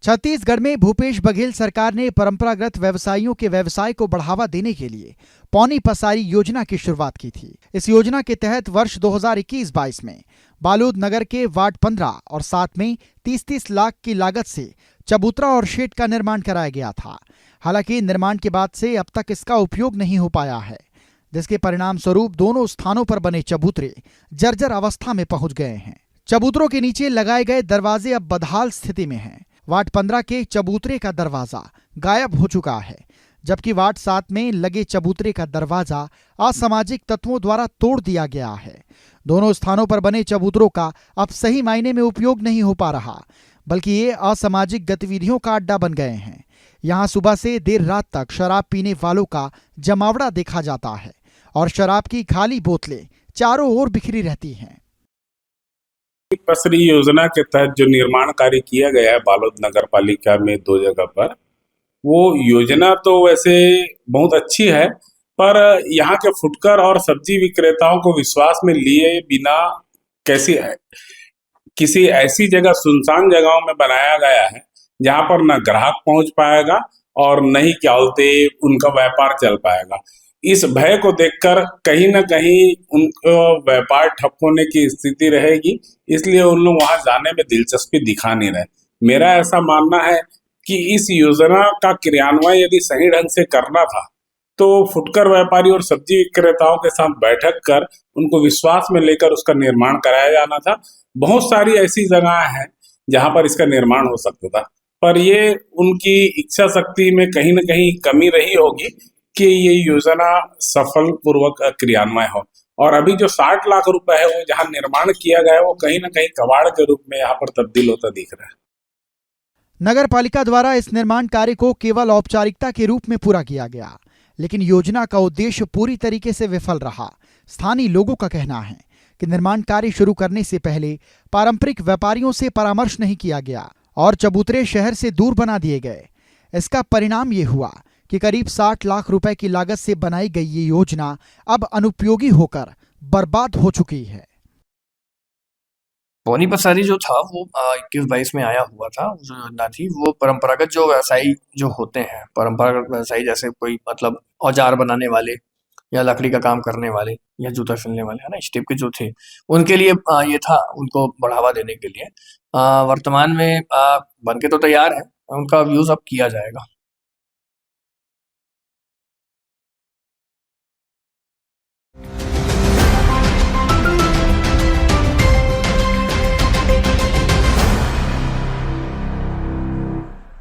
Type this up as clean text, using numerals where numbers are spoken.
छत्तीसगढ़ में भूपेश बघेल सरकार ने परंपरागत व्यवसायियों के व्यवसाय को बढ़ावा देने के लिए पौनी पसारी योजना की शुरुआत की थी। इस योजना के तहत वर्ष 2021-22 में बालोद नगर के वार्ड 15 और 7 में 30-30 लाख की लागत से चबूतरा और शेड का निर्माण कराया गया था। हालांकि निर्माण के बाद से अब तक इसका उपयोग नहीं हो पाया है, जिसके परिणाम स्वरूप दोनों स्थानों पर बने चबूतरे जर्जर अवस्था में पहुंच गए हैं। चबूतरों के नीचे लगाए गए दरवाजे अब बदहाल स्थिति में हैं। वार्ड 15 के चबूतरे का दरवाजा गायब हो चुका है, जबकि वार्ड 7 में लगे चबूतरे का दरवाजा असामाजिक तत्वों द्वारा तोड़ दिया गया है। दोनों स्थानों पर बने चबूतरों का अब सही मायने में उपयोग नहीं हो पा रहा, बल्कि ये असामाजिक गतिविधियों का अड्डा बन गए हैं। यहाँ सुबह से देर रात तक शराब पीने वालों का जमावड़ा देखा जाता है और शराब की खाली बोतलें चारों ओर बिखरी रहती हैं। पसरी योजना के तहत जो निर्माण कार्य किया गया है बालोद नगर पालिका में 2 जगह पर, वो योजना तो वैसे बहुत अच्छी है, पर यहाँ के फुटकर और सब्जी विक्रेताओं को विश्वास में लिए बिना किसी ऐसी जगह सुनसान जगहों में बनाया गया है जहाँ पर न ग्राहक पहुंच पाएगा और न ही क्या बोलते उनका व्यापार चल पाएगा। इस भय को देखकर कहीं ना कहीं उनको व्यापार ठप होने की स्थिति रहेगी, इसलिए उन लोग वहां जाने में दिलचस्पी दिखा नहीं रहे। मेरा ऐसा मानना है कि इस योजना का क्रियान्वयन यदि सही ढंग से करना था तो फुटकर व्यापारी और सब्जी विक्रेताओं के साथ बैठक कर उनको विश्वास में लेकर उसका निर्माण कराया जाना था। बहुत सारी ऐसी जगह हैं जहां पर इसका निर्माण हो सकता था, पर ये उनकी इच्छा शक्ति में कहीं ना कहीं कमी रही होगी कि ये योजना सफल पूर्वक क्रियान्वयन हो। और अभी जो 60 लाख रुपए है वो जहां निर्माण किया गया है वो कहीं ना कहीं कबाड़ के रूप में यहाँ पर तब्दील होता दिख रहा है। नगर पालिका द्वारा इस निर्माण कार्य को केवल औपचारिकता के रूप में पूरा किया गया, लेकिन योजना का उद्देश्य पूरी तरीके से विफल रहा। स्थानीय लोगों का कहना है कि निर्माण कार्य शुरू करने से पहले पारंपरिक व्यापारियों से परामर्श नहीं किया गया और चबूतरे शहर से दूर बना दिए गए। इसका परिणाम ये हुआ कि करीब 60 लाख रुपए की लागत से बनाई गई ये योजना अब अनुपयोगी होकर बर्बाद हो चुकी है। पौनी पसारी जो था वो 21-22 में आया हुआ था। जो योजना थी वो परंपरागत जो व्यवसायी जो होते हैं, परंपरागत व्यवसायी जैसे कोई मतलब औजार बनाने वाले या लकड़ी का काम करने वाले या जूता सिलने वाले, है ना, इस टाइप के जो थे, उनके लिए ये था, उनको बढ़ावा देने के लिए। वर्तमान में बन के तो तैयार है, उनका यूज अब किया जाएगा।